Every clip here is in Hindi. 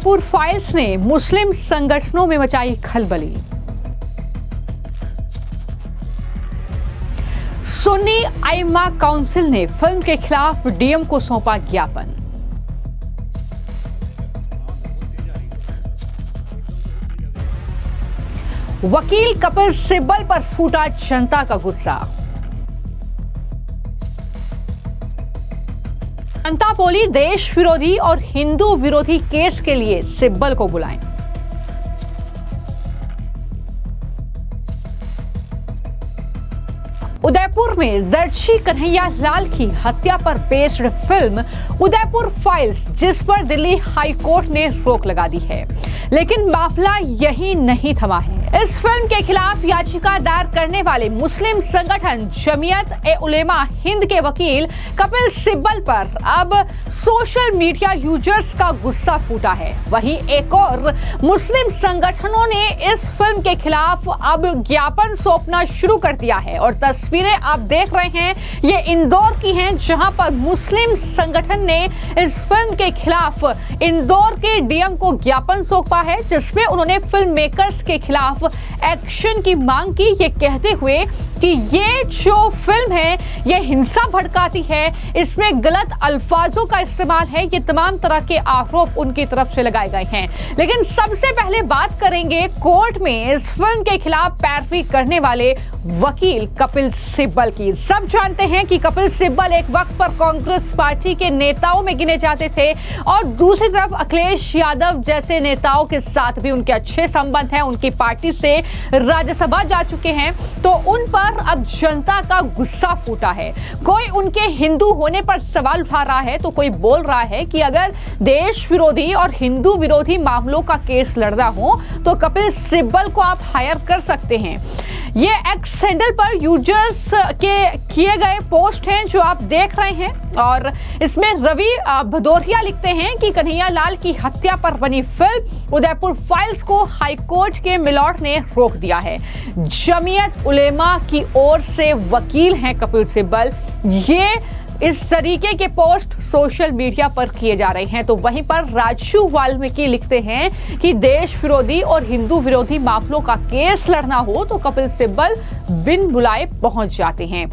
उदयपुर फाइल्स ने मुस्लिम संगठनों में मचाई खलबली। सुन्नी आइम्मा काउंसिल ने फिल्म के खिलाफ डीएम को सौंपा ज्ञापन। वकील कपिल सिब्बल पर फूटा जनता का गुस्सा। जनता बोली देश विरोधी और हिंदू विरोधी केस के लिए सिब्बल को बुलाएं। उदयपुर में दर्जी कन्हैया लाल की हत्या पर बेस्ड फिल्म उदयपुर फाइल्स, जिस पर दिल्ली हाई कोर्ट ने रोक लगा दी है, लेकिन मामला यही नहीं थमा है। इस फिल्म के खिलाफ याचिका दायर करने वाले मुस्लिम संगठन जमीयत ए उलेमा हिंद के वकील कपिल सिब्बल पर अब सोशल मीडिया यूजर्स का गुस्सा फूटा है। वहीं एक और मुस्लिम संगठनों ने इस फिल्म के खिलाफ अब ज्ञापन सौंपना शुरू कर दिया है और तस्वीरें आप देख रहे हैं ये इंदौर की हैं, जहां पर मुस्लिम संगठन ने इस फिल्म के खिलाफ इंदौर के डीएम को ज्ञापन सौंपा है, जिसमें उन्होंने फिल्म मेकर्स के खिलाफ एक्शन की मांग की, ये कहते हुए कि ये जो फिल्म है ये हिंसा भड़काती है, इसमें गलत अल्फाजों का इस्तेमाल है। ये तमाम तरह के आरोप उनकी तरफ से लगाए गए हैं। लेकिन सबसे पहले बात करेंगे कोर्ट में इस फिल्म के खिलाफ पैरवी करने वाले वकील कपिल सिब्बल की। सब जानते हैं कि कपिल सिब्बल एक वक्त पर कांग्रेस पार्टी के नेताओं में गिने जाते थे और दूसरी तरफ अखिलेश यादव जैसे नेताओं के साथ भी उनके अच्छे संबंध हैं, उनकी पार्टी से राज्यसभा जा चुके हैं। तो उन पर अब जनता का गुस्सा फूटा है। कोई उनके हिंदू होने पर सवाल उठा रहा है, तो कोई बोल रहा है कि अगर देश विरोधी और हिंदू विरोधी मामलों का केस लड़ना हो तो कपिल सिब्बल को आप हायर कर सकते हैं। ये एक्स हैंडल पर यूजर्स के किए गए पोस्ट हैं जो आप देख रहे हैं और इसमें रवि भदौरिया लिखते हैं कि कन्हैया लाल की हत्या पर बनी फिल्म उदयपुर फाइल्स को हाईकोर्ट के मिलॉर्ड ने रोक दिया है। जमीयत उलेमा की ओर से वकील हैं कपिल सिब्बल। ये इस तरीके के पोस्ट सोशल मीडिया पर किए जा रहे हैं। तो वहीं पर राजू वाल्मीकि लिखते हैं कि देश विरोधी और हिंदू विरोधी मामलों का केस लड़ना हो तो कपिल सिब्बल बिन बुलाए पहुंच जाते हैं।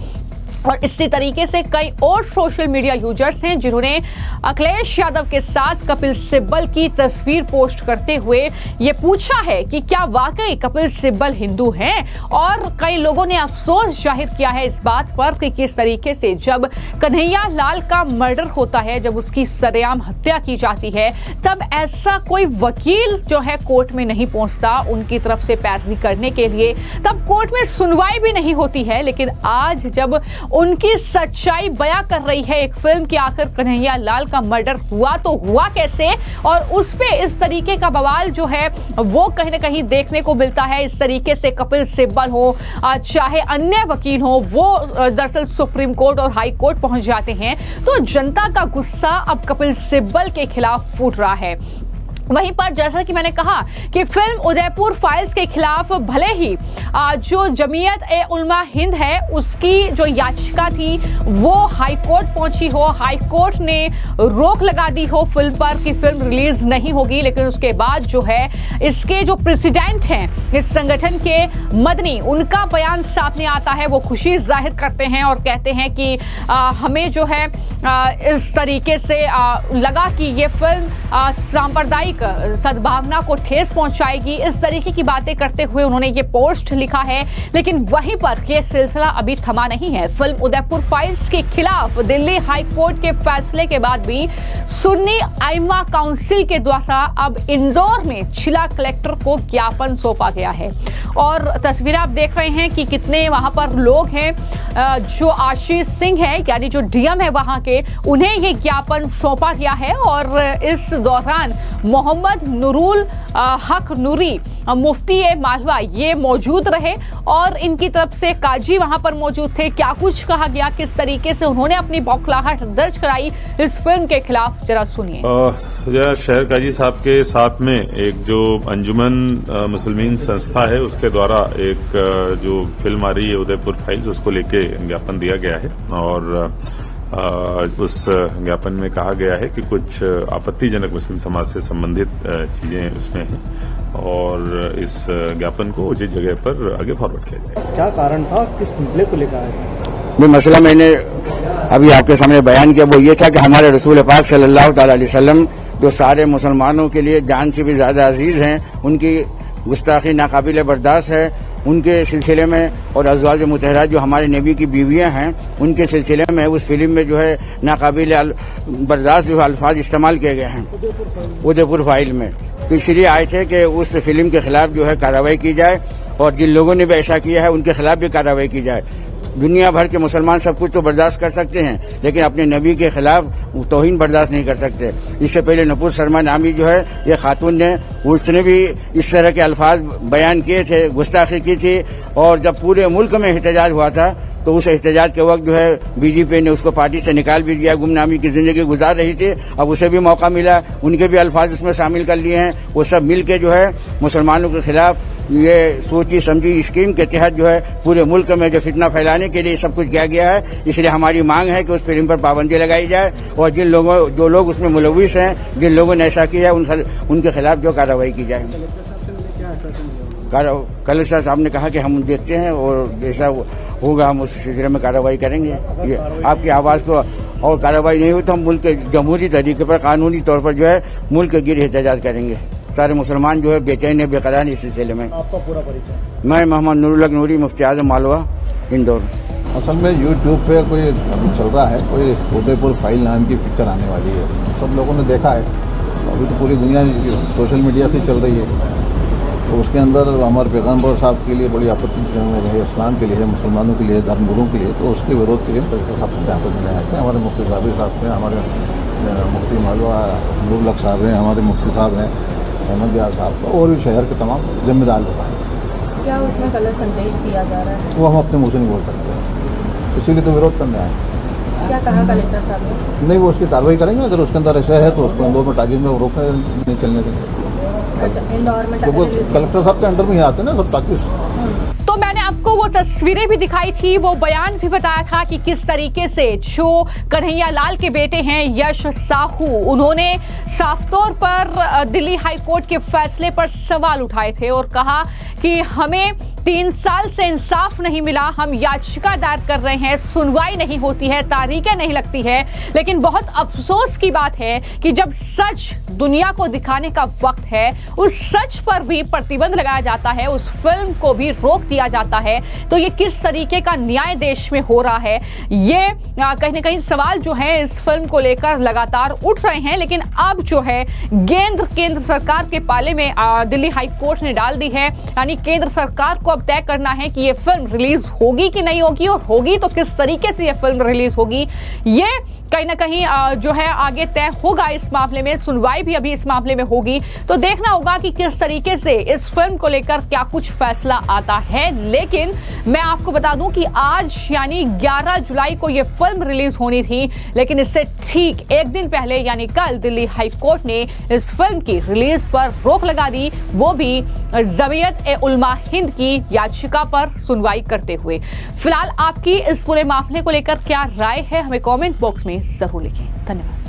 और इसी तरीके से कई और सोशल मीडिया यूजर्स हैं जिन्होंने अखिलेश यादव के साथ कपिल सिब्बल की तस्वीर पोस्ट करते हुए ये पूछा है कि क्या वाकई कपिल सिब्बल हिंदू हैं। और कई लोगों ने अफसोस जाहिर किया है इस बात पर कि किस तरीके से जब कन्हैया लाल का मर्डर होता है, जब उसकी सरेआम हत्या की जाती है, तब ऐसा कोई वकील जो है कोर्ट में नहीं पहुंचता उनकी तरफ से पैरवी करने के लिए, तब कोर्ट में सुनवाई भी नहीं होती है। लेकिन आज जब उनकी सच्चाई बयां कर रही है एक फिल्म कि आखिर कन्हैया लाल का मर्डर हुआ तो हुआ कैसे, और उस पे इस तरीके का बवाल जो है वो कहीं ना कहीं देखने को मिलता है। इस तरीके से कपिल सिब्बल हो चाहे अन्य वकील हो, वो दरअसल सुप्रीम कोर्ट और हाई कोर्ट पहुंच जाते हैं। तो जनता का गुस्सा अब कपिल सिब्बल के खिलाफ फूट रहा है। वहीं पर जैसा कि मैंने कहा कि फिल्म उदयपुर फाइल्स के खिलाफ भले ही जो जमीयत ए उलमा हिंद है उसकी जो याचिका थी वो हाई कोर्ट पहुंची हो, हाई कोर्ट ने रोक लगा दी हो फिल्म पर कि फिल्म रिलीज नहीं होगी, लेकिन उसके बाद जो है इसके जो प्रेसिडेंट हैं इस संगठन के मदनी, उनका बयान सामने आता है। वो खुशी जाहिर करते हैं और कहते हैं कि हमें जो है इस तरीके से लगा कि ये फिल्म सांप्रदायिक सद्भावना को ठेस पहुंचाएगी। इस तरीके की बातें करते हुए उन्होंने ये पोस्ट लिखा है। लेकिन वहीं पर यह सिलसिला अभी थमा नहीं है। फिल्म उदयपुर फाइल्स के खिलाफ दिल्ली हाई कोर्ट के फैसले के बाद भी सुन्नी आइम्मा काउंसिल के द्वारा अब इंदौर में जिला कलेक्टर को ज्ञापन सौंपा गया है। और तस्वीरें आप देख रहे हैं कि कितने वहां पर लोग हैं। जो आशीष सिंह है यानी जो डीएम है वहां के, उन्हें ये ज्ञापन सौंपा गया है। और इस दौरान मोहम्मद नूरुल हक नूरी मुफ्ती ए मालवा ये मौजूद रहे और इनकी तरफ से काजी वहां पर मौजूद थे। क्या कुछ कहा गया, किस तरीके से उन्होंने अपनी बौखलाहट दर्ज कराई इस फिल्म के खिलाफ, जरा सुनिए। शहर काजी साहब के साथ में एक जो अंजुमन मुसलमीन संस्था है उसके द्वारा एक जो फिल्म आ रही है उदयपुर फाइल्स, उसको लेके ज्ञापन दिया गया है। और उस ज्ञापन में कहा गया है कि कुछ आपत्तिजनक मुस्लिम समाज से संबंधित चीजें उसमें हैं और इस ज्ञापन को उचित जगह पर आगे फॉरवर्ड किया जाएगा। क्या कारण था, किस मुद्दे को लेकर है? जो मसला मैंने अभी आपके सामने बयान किया वो ये था कि हमारे रसूल पाक सल्लल्लाहु अलैहि वसल्लम जो सारे मुसलमानों के लिए जान से भी ज्यादा अजीज हैं, उनकी गुस्ताखी नाकाबिल बर्दाश्त है। उनके सिलसिले में और अज़वाज मुतहरात जो हमारे नबी की बीवियां हैं, उनके सिलसिले में उस फिल्म में जो है नाकाबिल बर्दाश्त जो अल्फाज इस्तेमाल किए गए हैं उदयपुर फाइल में। तो इसलिए आए थे कि उस फिल्म के खिलाफ जो है कार्रवाई की जाए और जिन लोगों ने भी ऐसा किया है उनके खिलाफ भी कार्रवाई की जाए। दुनिया भर के मुसलमान सब कुछ तो बर्दाश्त कर सकते हैं, लेकिन अपने नबी के खिलाफ तौहीन बर्दाश्त नहीं कर सकते। इससे पहले नूपुर शर्मा नामी जो है ये खातून ने, उसने भी इस तरह के अल्फाज बयान किए थे, गुस्ताखी की थी। और जब पूरे मुल्क में एहतजाज हुआ था तो उस एहतजाज के वक्त जो है बीजेपी ने उसको पार्टी से निकाल भी दिया। गुमनामी की जिंदगी गुजार रही थी, अब उसे भी मौका मिला, उनके भी अल्फाज उसमें शामिल कर लिए हैं। वो सब मिल के जो है मुसलमानों के खिलाफ ये सोची समझी स्कीम के तहत जो है पूरे मुल्क में जो फितना फैलाने के लिए सब कुछ किया गया है। इसलिए हमारी मांग है कि उस फिल्म पर पाबंदी लगाई जाए और जो लोग उसमें मुलविस हैं, जिन लोगों ने ऐसा किया उनके खिलाफ जो कार्रवाई की जाए। कलेक्टर साहब ने कहा कि हम देखते हैं और जैसा होगा हम उस सिलसिले में कार्रवाई करेंगे। ये आपकी आवाज़ को और कार्रवाई नहीं हुई तो हम मुल्क के जमहूरी तरीके पर कानूनी तौर पर जो है मुल्क के गिर एहतजाज करेंगे। सारे मुसलमान जो है बेचैन है, बेकरार है इस सिलसिले में। आपका पूरा परिचय? मैं मोहम्मद नूरुल नूरी, मुफ्ती आज़म मालवा, इंदौर। असल में यूट्यूब पे कोई अभी चल रहा है, कोई उदयपुर फाइल नाम की पिक्चर आने वाली है, सब लोगों ने देखा है। अभी तो पूरी दुनिया सोशल मीडिया से चल रही है, तो उसके अंदर हमारे पैगम्बर साहब के लिए बड़ी आपत्ति है, इस्लाम के लिए, मुसलमानों के लिए, धर्मगुरुओं के लिए। तो उसके विरोध के लिए सब यहाँ पर मिले आते हैं। हमारे मुफ्ती साहब हैं, हमारे मुफ्ती मालवा नूरुल साहब हैं, हमारे मुफ्ती साहब हैं अहमद यार साहब, और भी शहर के तमाम जिम्मेदार लोग हैं। क्या उसमें गलत संदेश दिया जा रहा है? वो हम अपने मुँह से नहीं बोल सकते, इसीलिए तो विरोध करने आए। क्या कहा कलेक्टर साहब ने? नहीं, वो उसकी कार्रवाई करेंगे। अगर उसके अंदर ऐसा है तो उसको इंदौर में टागिज में रोकने नहीं चलने देंगे। अच्छा, इंदौर में तो वो कलेक्टर साहब के अंडर में ही आते हैं ना सब टागिज। तो मैंने आपको वो तस्वीरें भी दिखाई थी, वो बयान भी बताया था कि किस तरीके से जो कन्हैया लाल के बेटे हैं यश साहू, उन्होंने साफ तौर पर दिल्ली हाई कोर्ट के फैसले पर सवाल उठाए थे और कहा कि हमें 3 साल से इंसाफ नहीं मिला, हम याचिका दायर कर रहे हैं, सुनवाई नहीं होती है, तारीखें नहीं लगती है। लेकिन बहुत अफसोस की बात है कि जब सच दुनिया को दिखाने का वक्त है, उस सच पर भी प्रतिबंध लगाया जाता है, उस फिल्म को भी रोक दिया जाता है। तो ये किस तरीके का न्याय देश में हो रहा है, ये कहीं ना कहीं सवाल जो है इस फिल्म को लेकर लगातार उठ रहे हैं। लेकिन अब जो है गेंद केंद्र सरकार के पाले में दिल्ली हाई कोर्ट ने डाल दी है, यानी केंद्र सरकार को अब तय करना है कि ये फिल्म रिलीज होगी कि नहीं होगी, और होगी तो किस तरीके से ये फिल्म रिलीज होगी। ये कहीं ना कहीं जो है आगे तय होगा इस मामले में, सुनवाई भी अभी इस मामले में होगी। तो देखना होगा कि किस तरीके से इस फिल्म को लेकर क्या कुछ फैसला आता है। लेकिन मैं आपको बता दूं कि आज यानी 11 जुलाई को ये फिल्म रिलीज होनी थी, लेकिन इससे ठीक एक दिन पहले यानी कल दिल्ली हाई कोर्ट ने इस फिल्म की रिलीज पर रोक लगा दी, वो भी जमीयत-ए-उलमा हिंद की याचिका पर सुनवाई करते हुए। फिलहाल आपकी इस पूरे मामले को लेकर क्या राय है, हमें कमेंट बॉक्स में जरूर लिखें। धन्यवाद।